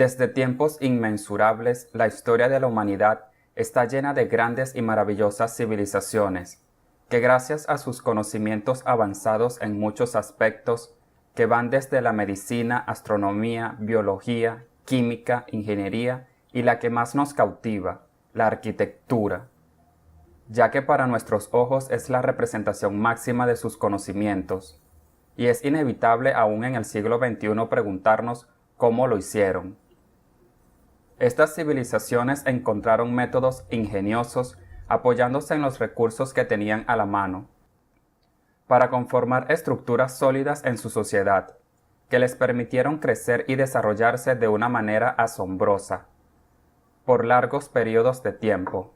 Desde tiempos inmensurables, la historia de la humanidad está llena de grandes y maravillosas civilizaciones, que gracias a sus conocimientos avanzados en muchos aspectos, que van desde la medicina, astronomía, biología, química, ingeniería y la que más nos cautiva, la arquitectura, ya que para nuestros ojos es la representación máxima de sus conocimientos, y es inevitable aún en el siglo XXI preguntarnos cómo lo hicieron. Estas civilizaciones encontraron métodos ingeniosos apoyándose en los recursos que tenían a la mano, para conformar estructuras sólidas en su sociedad, que les permitieron crecer y desarrollarse de una manera asombrosa, por largos periodos de tiempo.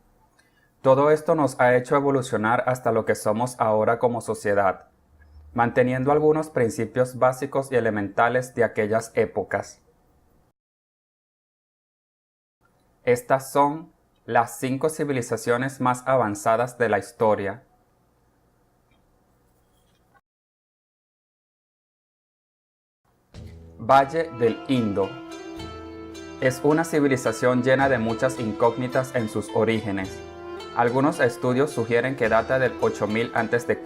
Todo esto nos ha hecho evolucionar hasta lo que somos ahora como sociedad, manteniendo algunos principios básicos y elementales de aquellas épocas. Estas son las 5 civilizaciones más avanzadas de la historia. Valle del Indo. Es una civilización llena de muchas incógnitas en sus orígenes. Algunos estudios sugieren que data del 8000 a.C.,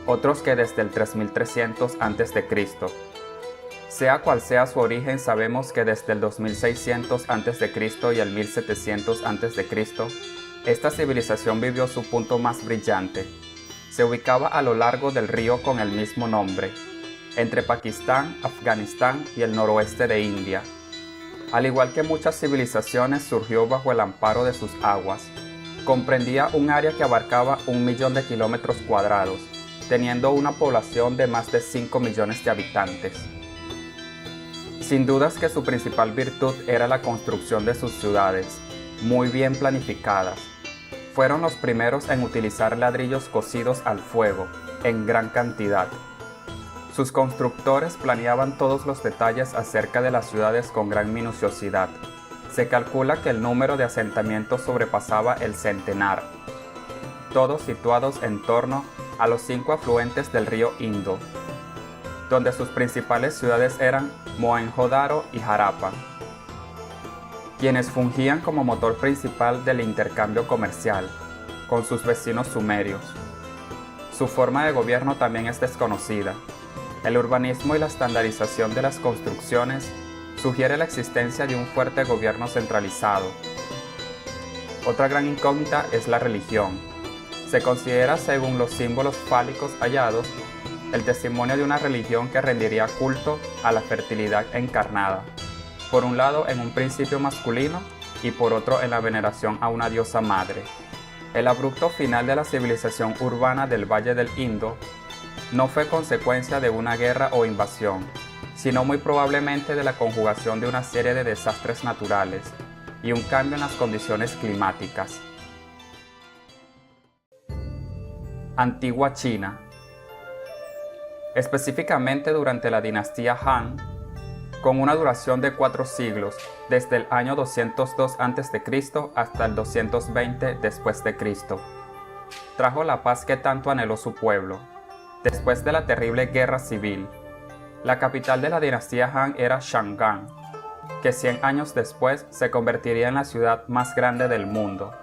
otros que desde el 3300 a.C. Sea cual sea su origen, sabemos que desde el 2600 a.C. y el 1700 a.C., esta civilización vivió su punto más brillante. Se ubicaba a lo largo del río con el mismo nombre, entre Pakistán, Afganistán y el noroeste de India. Al igual que muchas civilizaciones, surgió bajo el amparo de sus aguas. Comprendía un área que abarcaba 1 millón de kilómetros cuadrados, teniendo una población de más de 5 millones de habitantes. Sin dudas que su principal virtud era la construcción de sus ciudades, muy bien planificadas. Fueron los primeros en utilizar ladrillos cocidos al fuego, en gran cantidad. Sus constructores planeaban todos los detalles acerca de las ciudades con gran minuciosidad. Se calcula que el número de asentamientos sobrepasaba el centenar, todos situados en torno a los 5 afluentes del río Indo, donde sus principales ciudades eran Mohenjo-Daro y Harappa, quienes fungían como motor principal del intercambio comercial con sus vecinos sumerios. Su forma de gobierno también es desconocida. El urbanismo y la estandarización de las construcciones sugiere la existencia de un fuerte gobierno centralizado. Otra gran incógnita es la religión. Se considera, según los símbolos fálicos hallados, el testimonio de una religión que rendiría culto a la fertilidad encarnada, por un lado en un principio masculino y por otro en la veneración a una diosa madre. El abrupto final de la civilización urbana del Valle del Indo no fue consecuencia de una guerra o invasión, sino muy probablemente de la conjugación de una serie de desastres naturales y un cambio en las condiciones climáticas. Antigua China. Específicamente durante la dinastía Han, con una duración de 4 siglos, desde el año 202 a.C. hasta el 220 después de Cristo, trajo la paz que tanto anheló su pueblo. Después de la terrible guerra civil, la capital de la dinastía Han era Chang'an, que 100 años después se convertiría en la ciudad más grande del mundo.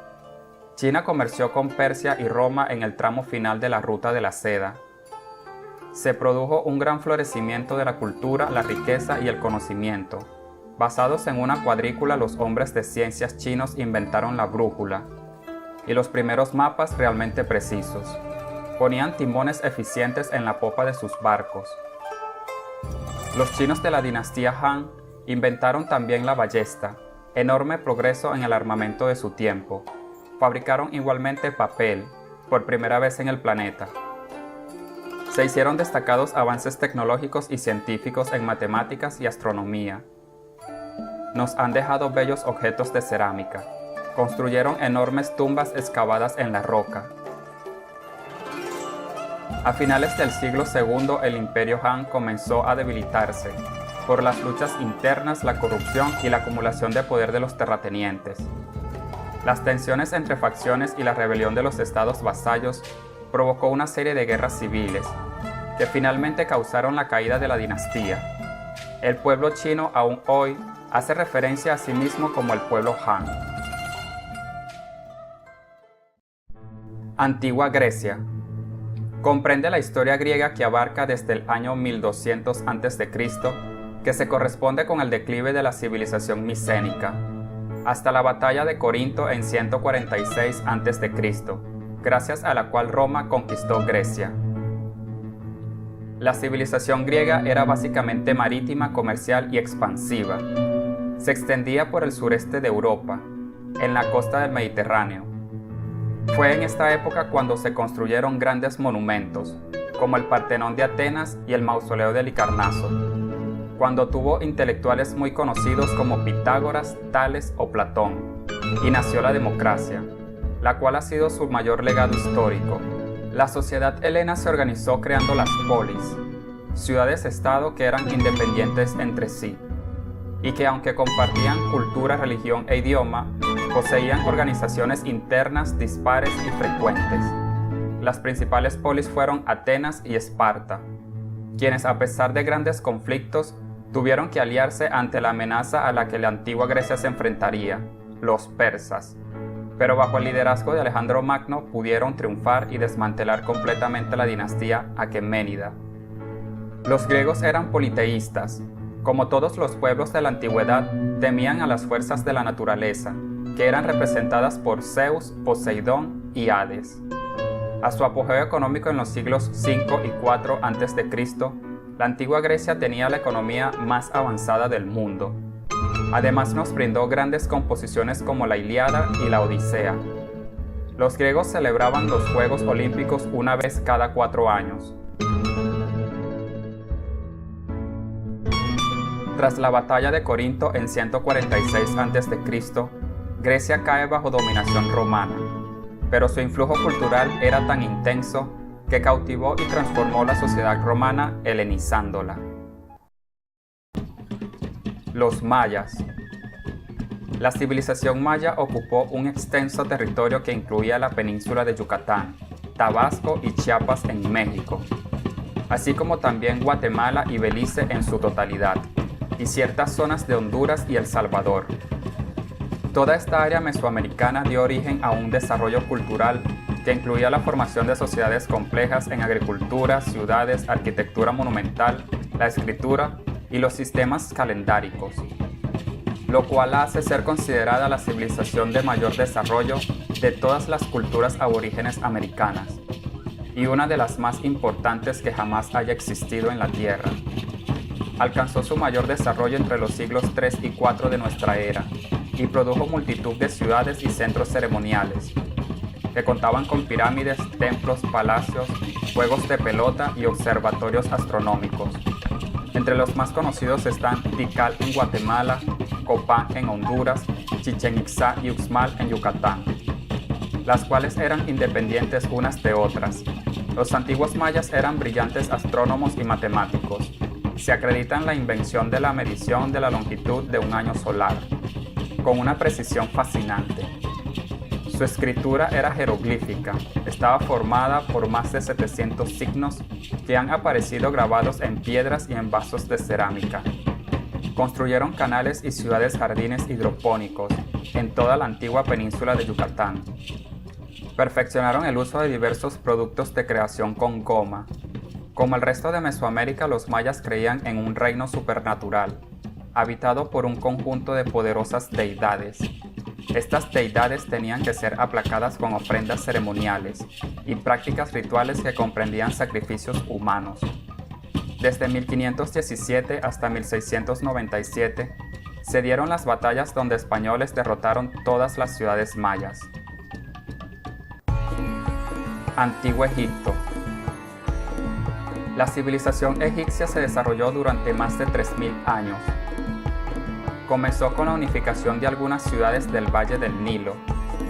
China comerció con Persia y Roma en el tramo final de la Ruta de la Seda. Se produjo un gran florecimiento de la cultura, la riqueza y el conocimiento. Basados en una cuadrícula, los hombres de ciencias chinos inventaron la brújula y los primeros mapas realmente precisos. Ponían timones eficientes en la popa de sus barcos. Los chinos de la dinastía Han inventaron también la ballesta, enorme progreso en el armamento de su tiempo. Fabricaron igualmente papel, por primera vez en el planeta. Se hicieron destacados avances tecnológicos y científicos en matemáticas y astronomía. Nos han dejado bellos objetos de cerámica. Construyeron enormes tumbas excavadas en la roca. A finales del siglo II, el Imperio Han comenzó a debilitarse por las luchas internas, la corrupción y la acumulación de poder de los terratenientes. Las tensiones entre facciones y la rebelión de los estados vasallos provocó una serie de guerras civiles, que finalmente causaron la caída de la dinastía. El pueblo chino aún hoy Hace referencia a sí mismo como el pueblo Han. Antigua Grecia. Comprende la historia griega que abarca desde el año 1200 a.C., que se corresponde con el declive de la civilización micénica, hasta la batalla de Corinto en 146 a.C., gracias a la cual Roma conquistó Grecia. La civilización griega era básicamente marítima, comercial y expansiva. Se extendía por el sureste de Europa, en la costa del Mediterráneo. Fue en esta época cuando se construyeron grandes monumentos, como el Partenón de Atenas y el Mausoleo de Halicarnaso, cuando tuvo intelectuales muy conocidos como Pitágoras, Tales o Platón, y nació la democracia, la cual ha sido su mayor legado histórico. La sociedad helena se organizó creando las polis, ciudades-estado que eran independientes entre sí, y que aunque compartían cultura, religión e idioma, poseían organizaciones internas dispares y frecuentes. Las principales polis fueron Atenas y Esparta, quienes a pesar de grandes conflictos, tuvieron que aliarse ante la amenaza a la que la antigua Grecia se enfrentaría, los persas. Pero bajo el liderazgo de Alejandro Magno pudieron triunfar y desmantelar completamente la dinastía aqueménida. Los griegos eran politeístas. Como todos los pueblos de la antigüedad, temían a las fuerzas de la naturaleza, que eran representadas por Zeus, Poseidón y Hades. A su apogeo económico en los siglos V y IV a.C., la antigua Grecia tenía la economía más avanzada del mundo. Además nos brindó grandes composiciones como la Ilíada y la Odisea. Los griegos celebraban los Juegos Olímpicos una vez cada 4 años. Tras la batalla de Corinto en 146 a.C., Grecia cae bajo dominación romana, pero su influjo cultural era tan intenso que cautivó y transformó la sociedad romana helenizándola. Los mayas. La civilización maya ocupó un extenso territorio que incluía la península de Yucatán, Tabasco y Chiapas en México, así como también Guatemala y Belice en su totalidad, y ciertas zonas de Honduras y El Salvador. Toda esta área mesoamericana dio origen a un desarrollo cultural que incluía la formación de sociedades complejas en agricultura, ciudades, arquitectura monumental, la escritura y los sistemas calendáricos, lo cual hace ser considerada la civilización de mayor desarrollo de todas las culturas aborígenes americanas y una de las más importantes que jamás haya existido en la Tierra. Alcanzó su mayor desarrollo entre los siglos III y IV de nuestra era y produjo multitud de ciudades y centros ceremoniales, que contaban con pirámides, templos, palacios, juegos de pelota y observatorios astronómicos. Entre los más conocidos están Tikal en Guatemala, Copán en Honduras, Chichén Itzá y Uxmal en Yucatán, las cuales eran independientes unas de otras. Los antiguos mayas eran brillantes astrónomos y matemáticos. Se acredita en la invención de la medición de la longitud de un año solar, con una precisión fascinante. Su escritura era jeroglífica, estaba formada por más de 700 signos que han aparecido grabados en piedras y en vasos de cerámica. Construyeron canales y ciudades jardines hidropónicos en toda la antigua península de Yucatán. Perfeccionaron el uso de diversos productos de creación con goma. Como el resto de Mesoamérica, los mayas creían en un reino supernatural, habitado por un conjunto de poderosas deidades. Estas deidades tenían que ser aplacadas con ofrendas ceremoniales y prácticas rituales que comprendían sacrificios humanos. Desde 1517 hasta 1697 se dieron las batallas donde españoles derrotaron todas las ciudades mayas. Antiguo Egipto. La civilización egipcia se desarrolló durante más de 3000 años. Comenzó con la unificación de algunas ciudades del Valle del Nilo,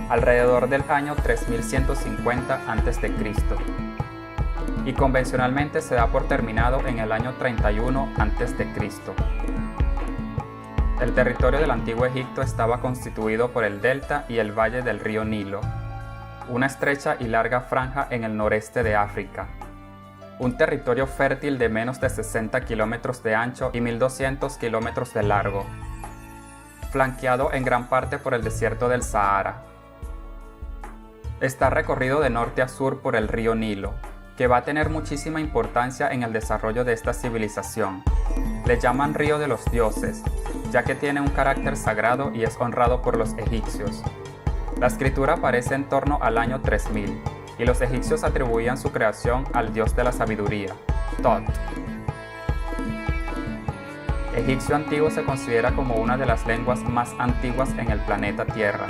alrededor del año 3150 a.C., y convencionalmente se da por terminado en el año 31 a.C. El territorio del Antiguo Egipto estaba constituido por el delta y el valle del río Nilo, una estrecha y larga franja en el noreste de África, un territorio fértil de menos de 60 kilómetros de ancho y 1200 kilómetros de largo, flanqueado en gran parte por el desierto del Sahara. Está recorrido de norte a sur por el río Nilo, que va a tener muchísima importancia en el desarrollo de esta civilización. Le llaman Río de los Dioses, ya que tiene un carácter sagrado y es honrado por los egipcios. La escritura aparece en torno al año 3000, y los egipcios atribuían su creación al dios de la sabiduría, Tot. Egipcio antiguo se considera como una de las lenguas más antiguas en el planeta Tierra,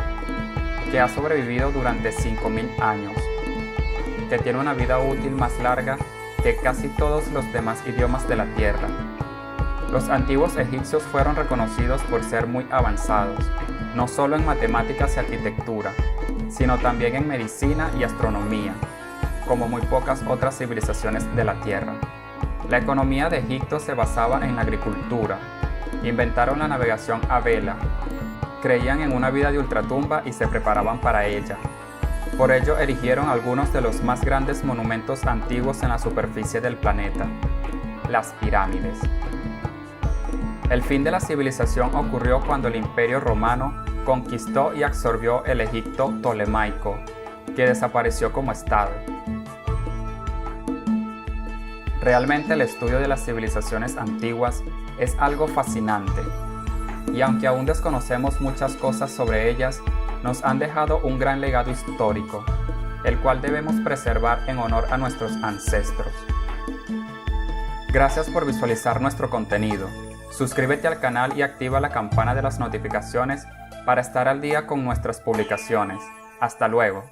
que ha sobrevivido durante 5000 años, que tiene una vida útil más larga que casi todos los demás idiomas de la Tierra. Los antiguos egipcios fueron reconocidos por ser muy avanzados, no solo en matemáticas y arquitectura, sino también en medicina y astronomía, como muy pocas otras civilizaciones de la Tierra. La economía de Egipto se basaba en la agricultura, inventaron la navegación a vela, creían en una vida de ultratumba y se preparaban para ella. Por ello erigieron algunos de los más grandes monumentos antiguos en la superficie del planeta, las pirámides. El fin de la civilización ocurrió cuando el Imperio Romano conquistó y absorbió el Egipto ptolemaico, que desapareció como estado. Realmente el estudio de las civilizaciones antiguas es algo fascinante, y aunque aún desconocemos muchas cosas sobre ellas, nos han dejado un gran legado histórico, el cual debemos preservar en honor a nuestros ancestros. Gracias por visualizar nuestro contenido. Suscríbete al canal y activa la campana de las notificaciones para estar al día con nuestras publicaciones. Hasta luego.